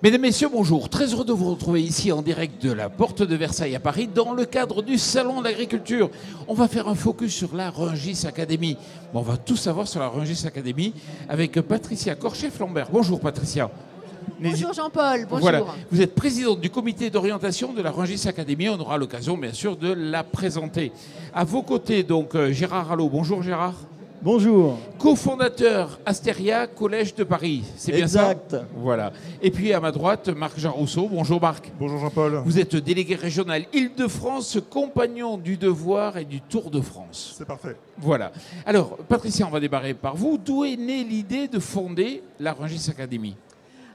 Mesdames, Messieurs, bonjour. Très heureux de vous retrouver ici en direct de la Porte de Versailles à Paris dans le cadre du Salon de l'Agriculture. On va faire un focus sur la Rungis Academy. Bon, on va tout savoir sur la Rungis Academy avec Patricia Corchef-Lambert. Bonjour Patricia. Bonjour Jean-Paul, bonjour. Voilà. Vous êtes présidente du comité d'orientation de la Rungis Academy. On aura l'occasion bien sûr de la présenter. À vos côtés donc Gérard Allot. Bonjour Gérard. Bonjour. Cofondateur Astéria Collège de Paris, c'est bien ça? Exact. Voilà. Et puis à ma droite, Marc-Jean Rousseau. Bonjour Marc. Bonjour Jean-Paul. Vous êtes délégué régional Île-de-France, compagnon du Devoir et du Tour de France. C'est parfait. Voilà. Alors, Patricia, on va démarrer par vous. D'où est née l'idée de fonder la Rungis Academy?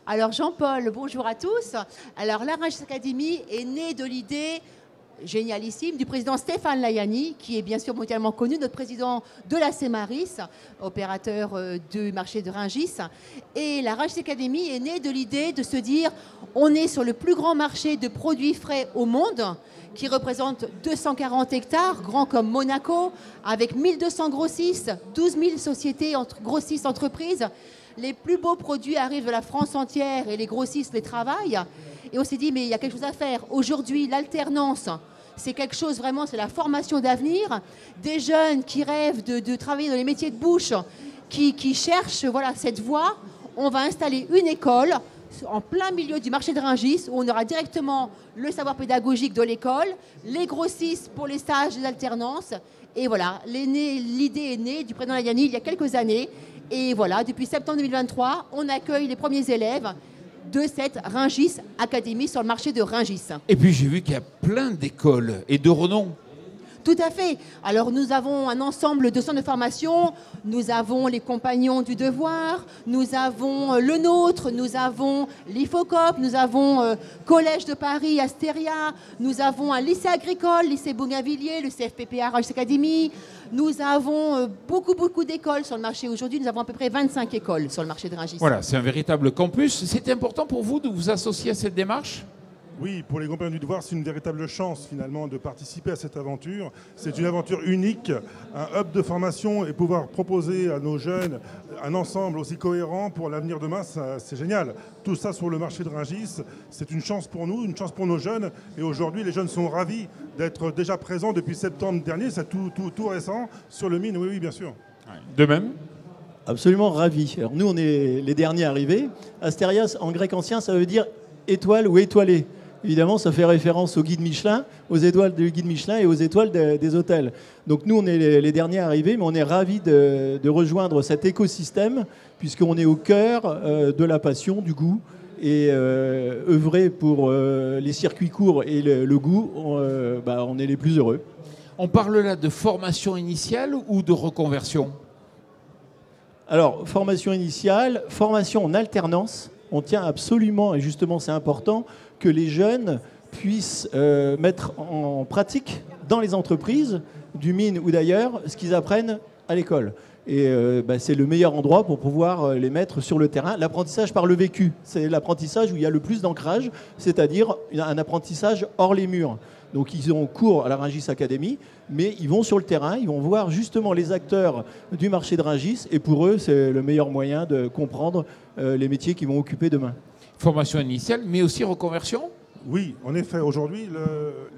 Alors Jean-Paul, bonjour à tous. Alors la Rungis Academy est née de l'idée génialissime du président Stéphane Layani, qui est bien sûr mondialement connu, notre président de la Cemaris, opérateur du marché de Rungis. Et la Rungis Academy est née de l'idée de se dire, on est sur le plus grand marché de produits frais au monde, qui représente 240 hectares, grand comme Monaco, avec 1200 grossistes, 12 000 sociétés grossistes entreprises. Les plus beaux produits arrivent de la France entière et les grossistes les travaillent. Et on s'est dit, mais il y a quelque chose à faire. Aujourd'hui, l'alternance, c'est quelque chose vraiment, c'est la formation d'avenir. Des jeunes qui rêvent de travailler dans les métiers de bouche, qui cherchent voilà, cette voie. On va installer une école en plein milieu du marché de Rungis, où on aura directement le savoir pédagogique de l'école, les grossistes pour les stages et l'alternance. Et voilà, l'idée est née du président Layani il y a quelques années. Et voilà, depuis septembre 2023, on accueille les premiers élèves de cette Rungis Academy sur le marché de Rungis. Et puis j'ai vu qu'il y a plein d'écoles et de renom. Tout à fait. Alors nous avons un ensemble de centres de formation, nous avons les Compagnons du Devoir, nous avons le Nôtre, nous avons l'IFOCOP, nous avons Collège de Paris, Astéria, nous avons un lycée agricole, lycée Bougainvilliers, le CFPPA Rungis Academy. Nous avons beaucoup d'écoles sur le marché. Aujourd'hui, nous avons à peu près 25 écoles sur le marché de Rungis. Voilà, c'est un véritable campus. C'était important pour vous de vous associer à cette démarche ? Oui, pour les Compagnons du Devoir, c'est une véritable chance finalement de participer à cette aventure. C'est une aventure unique, un hub de formation et pouvoir proposer à nos jeunes un ensemble aussi cohérent pour l'avenir demain, c'est génial. Tout ça sur le marché de Rungis, c'est une chance pour nous, une chance pour nos jeunes. Et aujourd'hui, les jeunes sont ravis d'être déjà présents depuis septembre dernier, c'est tout récent, sur le mine, oui, bien sûr. De même ? Absolument ravi. Alors nous, on est les derniers arrivés. Astérias, en grec ancien, ça veut dire étoile ou étoilé. Évidemment, ça fait référence au guide Michelin, aux étoiles du guide Michelin et aux étoiles des hôtels. Donc nous, on est les derniers arrivés, mais on est ravis de rejoindre cet écosystème, puisqu'on est au cœur de la passion, du goût, et œuvrer pour les circuits courts et le goût, on est les plus heureux. On parle là de formation initiale ou de reconversion ? Alors, formation initiale, formation en alternance. On tient absolument, et justement c'est important, que les jeunes puissent mettre en pratique dans les entreprises, du mine ou d'ailleurs, ce qu'ils apprennent à l'école. Et c'est le meilleur endroit pour pouvoir les mettre sur le terrain. L'apprentissage par le vécu, c'est l'apprentissage où il y a le plus d'ancrage, c'est-à-dire un apprentissage hors les murs. Donc ils ont cours à la Rungis Academy, mais ils vont sur le terrain, ils vont voir justement les acteurs du marché de Rungis, et pour eux, c'est le meilleur moyen de comprendre les métiers qu'ils vont occuper demain. Formation initiale, mais aussi reconversion ? Oui, en effet, aujourd'hui,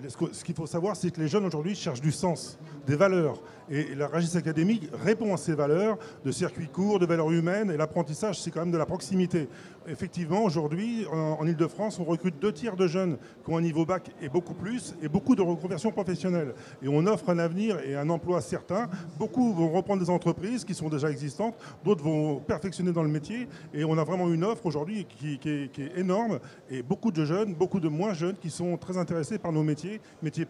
ce qu'il faut savoir, c'est que les jeunes aujourd'hui cherchent du sens, des valeurs. Et la Rungis Academy répond à ces valeurs de circuits courts, de valeurs humaines. Et l'apprentissage, c'est quand même de la proximité. Effectivement, aujourd'hui, en Ile-de-France, on recrute 2/3 de jeunes qui ont un niveau bac et beaucoup plus, et beaucoup de reconversion professionnelle. Et on offre un avenir et un emploi certain. Beaucoup vont reprendre des entreprises qui sont déjà existantes, d'autres vont perfectionner dans le métier. Et on a vraiment une offre aujourd'hui qui est énorme. Et beaucoup de jeunes, beaucoup de moins jeunes qui sont très intéressés par nos métiers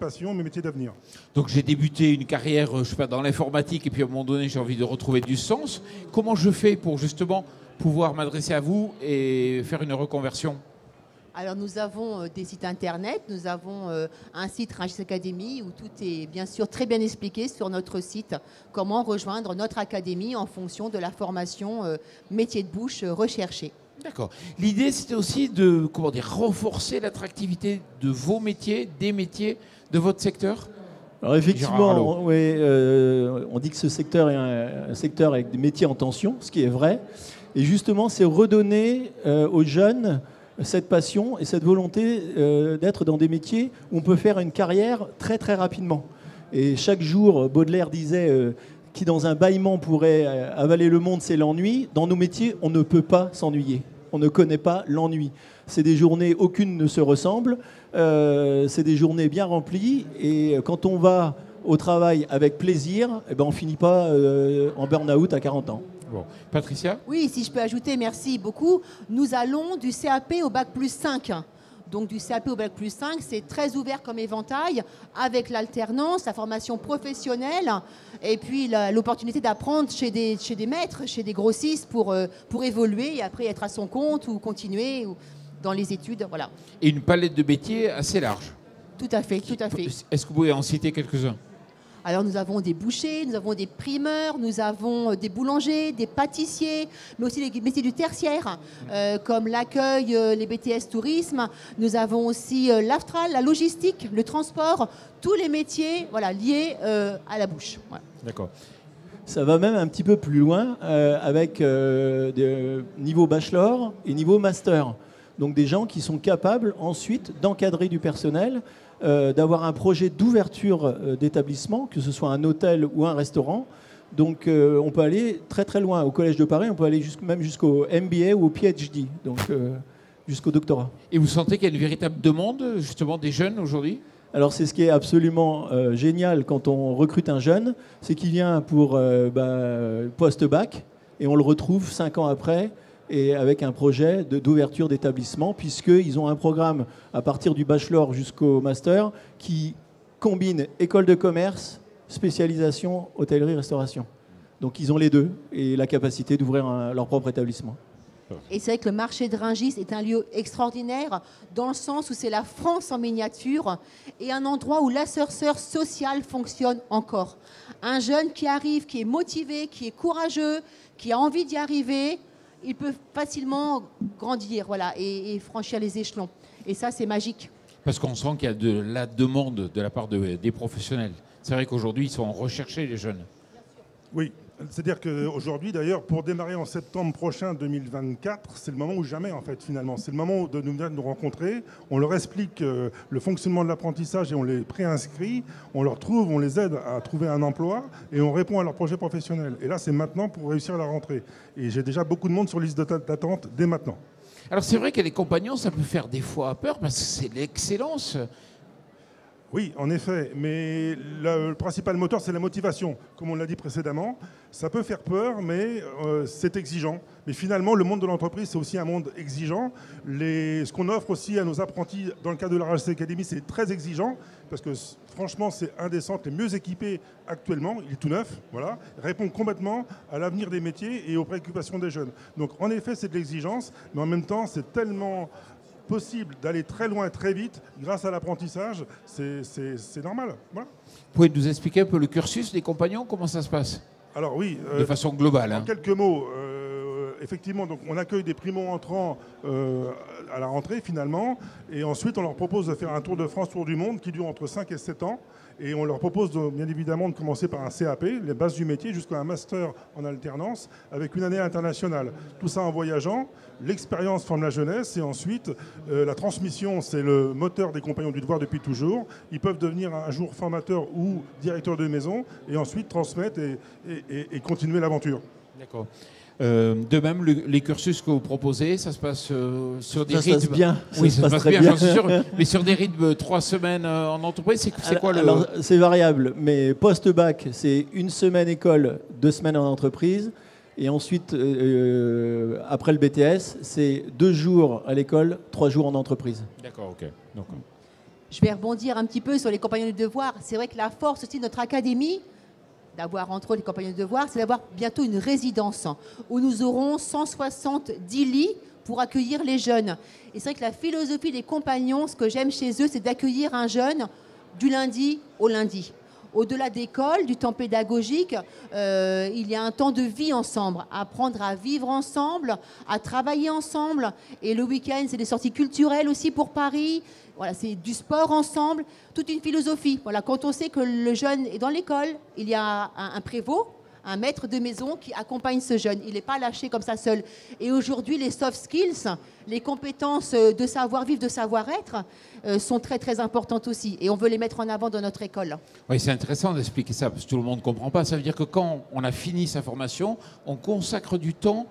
passion, mais métiers d'avenir. Donc j'ai débuté une carrière, je sais pas, dans l'informatique, et puis à un moment donné, j'ai envie de retrouver du sens. Comment je fais pour justement pouvoir m'adresser à vous et faire une reconversion ? Alors nous avons des sites internet, nous avons un site Rungis Academy où tout est bien sûr très bien expliqué sur notre site, comment rejoindre notre académie en fonction de la formation métier de bouche recherchée. D'accord. L'idée, c'était aussi de renforcer l'attractivité de vos métiers, des métiers de votre secteur. Alors effectivement, on dit que ce secteur est un secteur avec des métiers en tension, ce qui est vrai. Et justement, c'est redonner aux jeunes cette passion et cette volonté d'être dans des métiers où on peut faire une carrière très très rapidement. Et chaque jour, Baudelaire disait qui dans un bâillement pourrait avaler le monde, c'est l'ennui. Dans nos métiers, on ne peut pas s'ennuyer. On ne connaît pas l'ennui. C'est des journées, aucune ne se ressemble. C'est des journées bien remplies. Et quand on va au travail avec plaisir, on ne finit pas en burn-out à 40 ans. Bon. Patricia ? Oui, si je peux ajouter, merci beaucoup. Nous allons du CAP au bac plus 5. Donc du CAP au bac plus 5, c'est très ouvert comme éventail, avec l'alternance, la formation professionnelle, et puis l'opportunité d'apprendre chez des maîtres, chez des grossistes pour évoluer et après être à son compte ou continuer dans les études. Voilà. Et une palette de métiers assez large. Tout à fait, tout à fait. Est-ce que vous pouvez en citer quelques-uns ? Alors nous avons des bouchers, nous avons des primeurs, nous avons des boulangers, des pâtissiers, mais aussi les métiers du tertiaire, comme l'accueil, les BTS tourisme. Nous avons aussi l'Aftral, la logistique, le transport, tous les métiers liés à la bouche. Ouais. D'accord. Ça va même un petit peu plus loin avec des niveau bachelor et niveau master. Donc des gens qui sont capables ensuite d'encadrer du personnel, d'avoir un projet d'ouverture d'établissement, que ce soit un hôtel ou un restaurant. Donc on peut aller très très loin. Au Collège de Paris, on peut aller même jusqu'au MBA ou au PhD, donc jusqu'au doctorat. Et vous sentez qu'il y a une véritable demande justement des jeunes aujourd'hui ? Alors c'est ce qui est absolument génial quand on recrute un jeune, c'est qu'il vient pour post-bac et on le retrouve 5 ans après et avec un projet d'ouverture d'établissement, puisqu'ils ont un programme à partir du bachelor jusqu'au master qui combine école de commerce, spécialisation, hôtellerie-restauration. Donc ils ont les deux et la capacité d'ouvrir leur propre établissement. Et c'est vrai que le marché de Rungis est un lieu extraordinaire dans le sens où c'est la France en miniature et un endroit où l'ascenseur social fonctionne encore. Un jeune qui arrive, qui est motivé, qui est courageux, qui a envie d'y arriver, il peut facilement grandir et franchir les échelons. Et ça, c'est magique. Parce qu'on sent qu'il y a de la demande de la part des professionnels. C'est vrai qu'aujourd'hui, ils sont recherchés, les jeunes. Oui, c'est-à-dire qu'aujourd'hui, d'ailleurs, pour démarrer en septembre prochain 2024, c'est le moment ou jamais, en fait, finalement. C'est le moment de nous rencontrer. On leur explique le fonctionnement de l'apprentissage et on les préinscrit. On les aide à trouver un emploi et on répond à leur projet professionnel. Et là, c'est maintenant pour réussir la rentrée. Et j'ai déjà beaucoup de monde sur liste d'attente dès maintenant. Alors, c'est vrai que les compagnons, ça peut faire des fois peur parce que c'est l'excellence. Oui, en effet, mais le principal moteur, c'est la motivation, comme on l'a dit précédemment. Ça peut faire peur, mais c'est exigeant. Mais finalement, le monde de l'entreprise, c'est aussi un monde exigeant. Ce qu'on offre aussi à nos apprentis dans le cadre de la Rungis Academy, c'est très exigeant, parce que franchement, c'est un des centres les mieux équipés actuellement. Il est tout neuf, voilà. Il répond complètement à l'avenir des métiers et aux préoccupations des jeunes. Donc, en effet, c'est de l'exigence, mais en même temps, c'est tellement possible d'aller très loin, très vite, grâce à l'apprentissage, c'est normal. Voilà. Vous pouvez nous expliquer un peu le cursus des compagnons, comment ça se passe ? Alors oui. De façon globale. En quelques mots, effectivement, donc on accueille des primo-entrants à la rentrée finalement, et ensuite on leur propose de faire un tour de France, tour du monde, qui dure entre 5 et 7 ans. Et on leur propose bien évidemment de commencer par un CAP, les bases du métier, jusqu'à un master en alternance, avec une année internationale. Tout ça en voyageant. L'expérience forme la jeunesse et ensuite la transmission, c'est le moteur des compagnons du devoir depuis toujours. Ils peuvent devenir un jour formateurs ou directeurs de maison et ensuite transmettre et continuer l'aventure. D'accord. De même, les cursus que vous proposez, ça se passe sur des rythmes... Ça se passe bien. Oui, ça se passe bien, j'en suis sûr. Mais sur des rythmes 3 semaines en entreprise, c'est quoi le... Alors, c'est variable, mais post-bac, c'est 1 semaine école, 2 semaines en entreprise. Et ensuite, après le BTS, c'est 2 jours à l'école, 3 jours en entreprise. D'accord, ok. Donc, Je vais rebondir un petit peu sur les compagnons du devoir. C'est vrai que la force aussi de notre académie, d'avoir entre autres les compagnons du devoir, c'est d'avoir bientôt une résidence où nous aurons 170 lits pour accueillir les jeunes. Et c'est vrai que la philosophie des compagnons, ce que j'aime chez eux, c'est d'accueillir un jeune du lundi au lundi. au-delà d'école, du temps pédagogique, il y a un temps de vie ensemble, apprendre à vivre ensemble, à travailler ensemble. Et le week-end, c'est des sorties culturelles aussi pour Paris. Voilà, c'est du sport ensemble, toute une philosophie. Voilà, quand on sait que le jeune est dans l'école, il y a un prévôt, un maître de maison qui accompagne ce jeune. Il n'est pas lâché comme ça seul. Et aujourd'hui, les soft skills, les compétences de savoir-vivre, de savoir-être, sont très, très importantes aussi. Et on veut les mettre en avant dans notre école. Oui, c'est intéressant d'expliquer ça, parce que tout le monde ne comprend pas. Ça veut dire que quand on a fini sa formation, on consacre du temps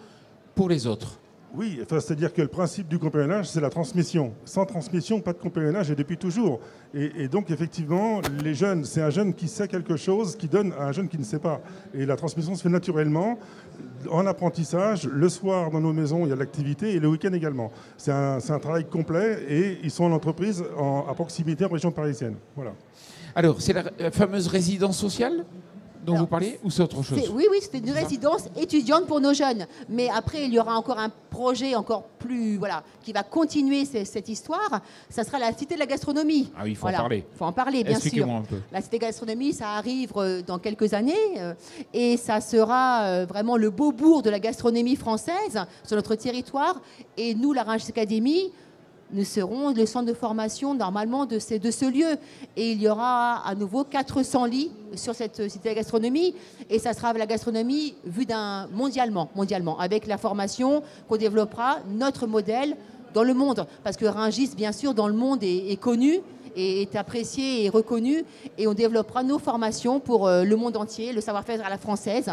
pour les autres. Oui, enfin, c'est-à-dire que le principe du compagnonnage, c'est la transmission. Sans transmission, pas de compagnonnage, et depuis toujours. Et donc, effectivement, les jeunes, c'est un jeune qui sait quelque chose, qui donne à un jeune qui ne sait pas. Et la transmission se fait naturellement, en apprentissage. Le soir, dans nos maisons, il y a de l'activité, et le week-end également. C'est un travail complet, et ils sont en entreprise à proximité en région parisienne. Voilà. Alors, c'est la fameuse résidence sociale dont vous parliez, ou c'est autre chose? Oui, c'est une résidence étudiante pour nos jeunes. Mais après, il y aura encore un projet encore plus, qui va continuer cette histoire. Ça sera la Cité de la Gastronomie. Ah oui, il faut en parler. Il faut en parler, bien sûr. Expliquez-moi un peu. La Cité de la Gastronomie, ça arrive dans quelques années. Et ça sera vraiment le beau bourg de la gastronomie française sur notre territoire. Et nous, la Rungis Academy, nous serons le centre de formation normalement de ce lieu. Et il y aura à nouveau 400 lits sur cette cité de la gastronomie. Et ça sera la gastronomie vue mondialement, avec la formation qu'on développera, notre modèle dans le monde. Parce que Rungis, bien sûr, dans le monde est connu, et est apprécié et reconnu. Et on développera nos formations pour le monde entier, le savoir-faire à la française,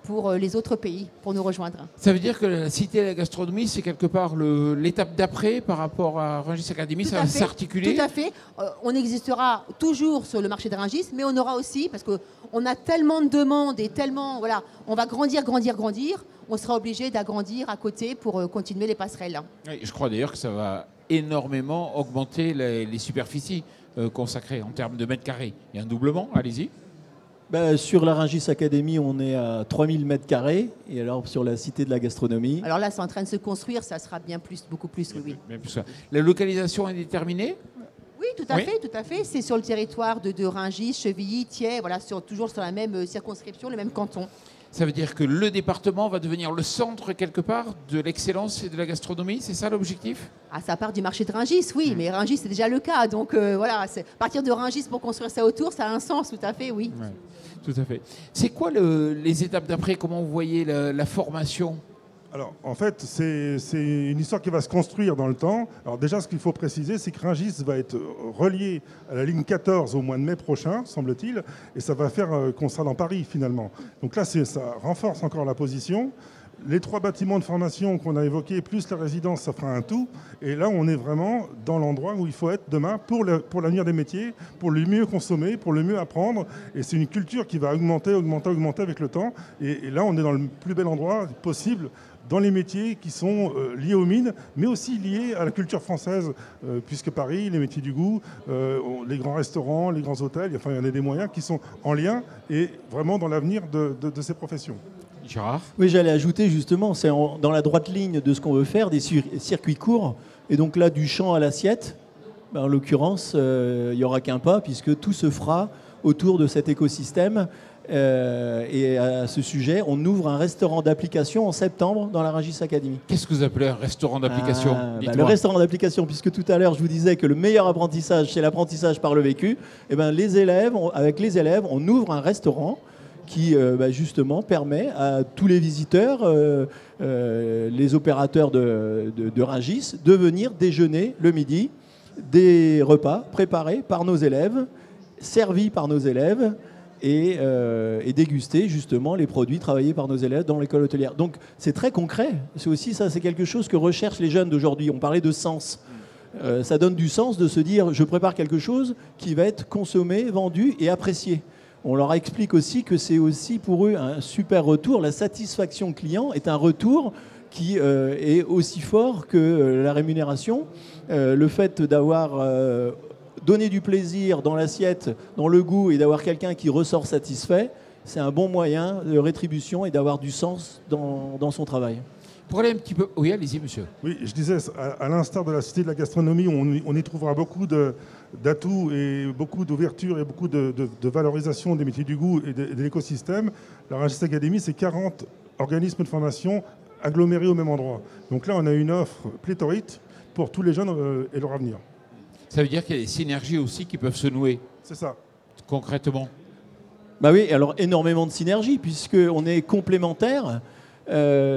pour les autres pays, pour nous rejoindre. Ça veut dire que la Cité de la Gastronomie, c'est quelque part l'étape d'après par rapport à Rungis Academy, ça va s'articuler? Tout à fait. On existera toujours sur le marché de Rungis, mais on aura aussi, parce qu'on a tellement de demandes et tellement, on va grandir, on sera obligé d'agrandir à côté pour continuer les passerelles. Oui, je crois d'ailleurs que ça va énormément augmenter les superficies consacrées en termes de mètres carrés. Il y a un doublement, allez-y. Sur la Rungis Academy, on est à 3000 mètres carrés. Et alors, sur la Cité de la Gastronomie... Alors là, c'est en train de se construire. Ça sera bien plus, beaucoup plus, oui. Bien plus. La localisation est déterminée? Oui, tout à fait. C'est sur le territoire de Rungis, Chevilly, Thiers, toujours sur la même circonscription, le même canton. Ça veut dire que le département va devenir le centre, quelque part, de l'excellence et de la gastronomie? C'est ça l'objectif? Ça part du marché de Rungis, oui, mais Rungis, c'est déjà le cas. Donc partir de Rungis pour construire ça autour, ça a un sens, tout à fait, oui. Ouais, tout à fait. C'est quoi les étapes d'après? Comment vous voyez la formation? Alors, en fait, c'est une histoire qui va se construire dans le temps. Alors déjà, ce qu'il faut préciser, c'est que Rungis va être relié à la ligne 14 au mois de mai prochain, semble-t-il, et ça va faire qu'on sera dans Paris, finalement. Donc là, ça renforce encore la position. Les 3 bâtiments de formation qu'on a évoqués, plus la résidence, ça fera un tout. Et là, on est vraiment dans l'endroit où il faut être demain pour l'avenir des métiers, pour le mieux consommer, pour le mieux apprendre. Et c'est une culture qui va augmenter avec le temps. Et là, on est dans le plus bel endroit possible, dans les métiers qui sont liés aux mines, mais aussi liés à la culture française, puisque Paris, les métiers du goût, les grands restaurants, les grands hôtels, enfin, il y en a des moyens qui sont en lien et vraiment dans l'avenir de ces professions. Gérard? Oui, j'allais ajouter justement, c'est dans la droite ligne de ce qu'on veut faire, des circuits courts. Et donc là, du champ à l'assiette, en l'occurrence, il n'y aura qu'un pas, puisque tout se fera autour de cet écosystème. Et à ce sujet, on ouvre un restaurant d'application en septembre dans la Rungis Academy. Qu'est-ce que vous appelez un restaurant d'application? Le restaurant d'application, puisque tout à l'heure je vous disais que le meilleur apprentissage, c'est l'apprentissage par le vécu. Et avec les élèves, on ouvre un restaurant qui justement permet à tous les visiteurs, les opérateurs de Rungis, de venir déjeuner le midi des repas préparés par nos élèves, servis par nos élèves, et déguster justement les produits travaillés par nos élèves dans l'école hôtelière. Donc c'est très concret. C'est aussi ça, c'est quelque chose que recherchent les jeunes d'aujourd'hui. On parlait de sens. Ça donne du sens de se dire je prépare quelque chose qui va être consommé, vendu et apprécié. On leur explique aussi que c'est aussi pour eux un super retour. La satisfaction client est un retour qui est aussi fort que la rémunération. Le fait d'avoir donné du plaisir dans l'assiette, dans le goût, et d'avoir quelqu'un qui ressort satisfait, c'est un bon moyen de rétribution et d'avoir du sens dans son travail. Pour aller un petit peu... Oui, allez-y, monsieur. Oui, je disais, à l'instar de la Cité de la gastronomie, on y trouvera beaucoup d'atouts et beaucoup d'ouverture et beaucoup de valorisation des métiers du goût et de l'écosystème. La Rungis Academy, c'est 40 organismes de formation agglomérés au même endroit. Donc là, on a une offre pléthorique pour tous les jeunes et leur avenir. Ça veut dire qu'il y a des synergies aussi qui peuvent se nouer. C'est ça. Concrètement. Bah oui, alors énormément de synergies, puisqu'on est complémentaires.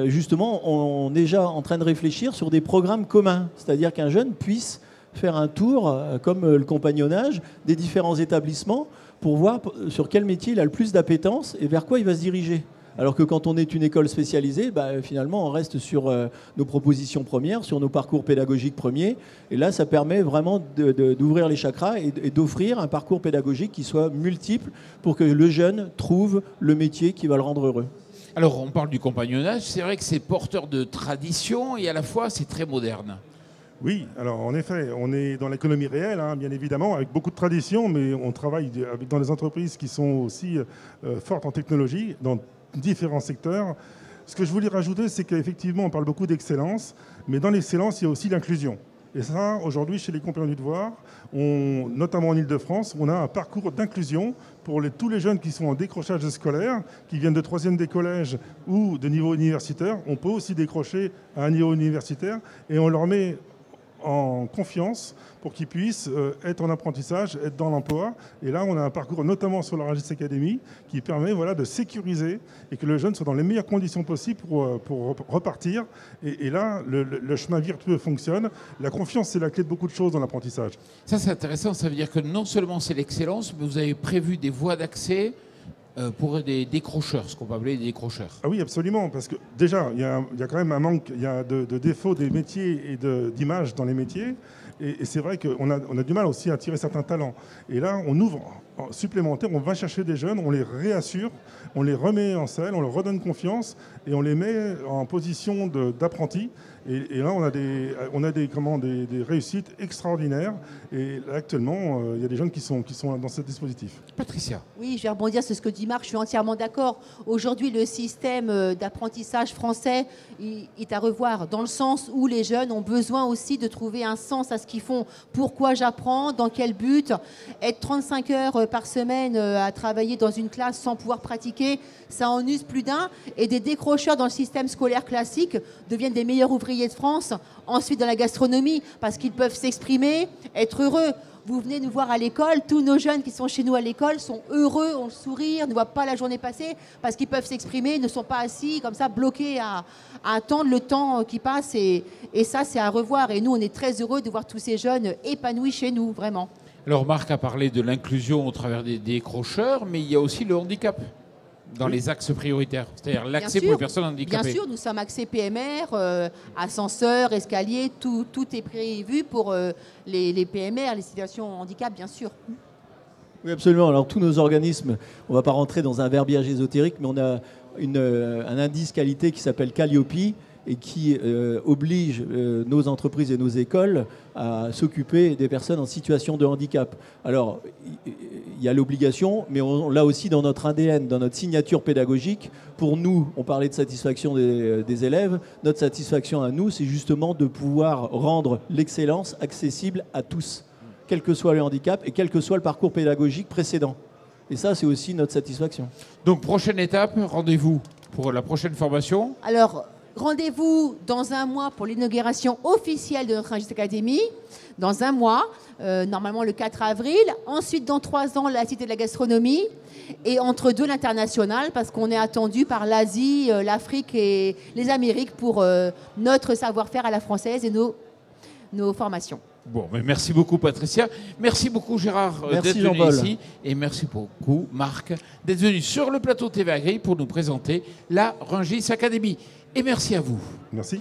Justement, on est déjà en train de réfléchir sur des programmes communs. C'est-à-dire qu'un jeune puisse faire un tour, comme le compagnonnage, des différents établissements pour voir sur quel métier il a le plus d'appétence et vers quoi il va se diriger. Alors que quand on est une école spécialisée, finalement, on reste sur nos propositions premières, sur nos parcours pédagogiques premiers. Et là, ça permet vraiment d'ouvrir les chakras et d'offrir un parcours pédagogique qui soit multiple pour que le jeune trouve le métier qui va le rendre heureux. Alors, on parle du compagnonnage. C'est vrai que c'est porteur de tradition et à la fois, c'est très moderne. Oui, alors en effet, on est dans l'économie réelle, bien évidemment, avec beaucoup de tradition, mais on travaille dans des entreprises qui sont aussi fortes en technologie, dans différents secteurs. Ce que je voulais rajouter, c'est qu'effectivement, on parle beaucoup d'excellence, mais dans l'excellence, il y a aussi l'inclusion. Et ça, aujourd'hui, chez les Compagnons du Devoir, notamment en Ile-de-France, on a un parcours d'inclusion pour tous les jeunes qui sont en décrochage scolaire, qui viennent de 3e des collèges ou de niveau universitaire. On peut aussi décrocher à un niveau universitaire et on leur met en confiance pour qu'ils puissent être en apprentissage, être dans l'emploi. Et là, on a un parcours, notamment sur la Rungis Academy, qui permet de sécuriser et que le jeune soit dans les meilleures conditions possibles pour repartir. Et là, le chemin vertueux fonctionne. La confiance, c'est la clé de beaucoup de choses dans l'apprentissage. Ça, c'est intéressant. Ça veut dire que non seulement c'est l'excellence, mais vous avez prévu des voies d'accès pour des décrocheurs, ce qu'on peut appeler des décrocheurs. Ah oui, absolument, parce que déjà, il y a quand même un manque, il y a de défauts des métiers et d'images dans les métiers, et c'est vrai qu'on a du mal aussi à attirer certains talents. Et là, on ouvre supplémentaire, on va chercher des jeunes, on les réassure, on les remet en selle, on leur redonne confiance, et on les met en position d'apprentis. Et là, on a des réussites extraordinaires. Et là, actuellement, il y a des jeunes qui sont dans ce dispositif. Patricia. Oui, je vais rebondir sur ce que dit Marc, je suis entièrement d'accord. Aujourd'hui, le système d'apprentissage français est à revoir, dans le sens où les jeunes ont besoin aussi de trouver un sens à ce qu'ils font. Pourquoi j'apprends? Dans quel but? Être 35 heures par semaine à travailler dans une classe sans pouvoir pratiquer, ça en use plus d'un. Et des décrocheurs dans le système scolaire classique deviennent des meilleurs ouvriers de France, ensuite dans la gastronomie, parce qu'ils peuvent s'exprimer, être heureux. Vous venez nous voir à l'école, tous nos jeunes qui sont chez nous à l'école sont heureux, ont le sourire, ne voient pas la journée passer, parce qu'ils peuvent s'exprimer, ne sont pas assis comme ça, bloqués à attendre le temps qui passe. Et ça, c'est à revoir. Et nous, on est très heureux de voir tous ces jeunes épanouis chez nous, vraiment. Alors, Marc a parlé de l'inclusion au travers des décrocheurs, mais il y a aussi le handicap dans les axes prioritaires, c'est-à-dire l'accès pour les personnes handicapées. Bien sûr, nous sommes axés PMR, ascenseur, escalier, tout est prévu pour les PMR, les situations handicap, bien sûr. Oui, absolument. Alors, tous nos organismes, on ne va pas rentrer dans un verbiage ésotérique, mais on a un indice qualité qui s'appelle Calliope et qui oblige nos entreprises et nos écoles à s'occuper des personnes en situation de handicap. Alors, il y a l'obligation, mais on l'a aussi dans notre ADN, dans notre signature pédagogique. Pour nous, on parlait de satisfaction des élèves. Notre satisfaction à nous, c'est justement de pouvoir rendre l'excellence accessible à tous, quel que soit le handicap et quel que soit le parcours pédagogique précédent. Et ça, c'est aussi notre satisfaction. Donc, prochaine étape, rendez-vous pour la prochaine formation. Alors, rendez-vous dans un mois pour l'inauguration officielle de notre Rungis Academy. Dans un mois, normalement le 4 avril. Ensuite, dans 3 ans, la Cité de la gastronomie. Et entre deux, l'international, parce qu'on est attendu par l'Asie, l'Afrique et les Amériques pour notre savoir-faire à la française et nos formations. Bon, mais merci beaucoup Patricia, merci beaucoup Gérard d'être venu ici et merci beaucoup Marc d'être venu sur le plateau TV Agri pour nous présenter la Rungis Academy. Et merci à vous. Merci.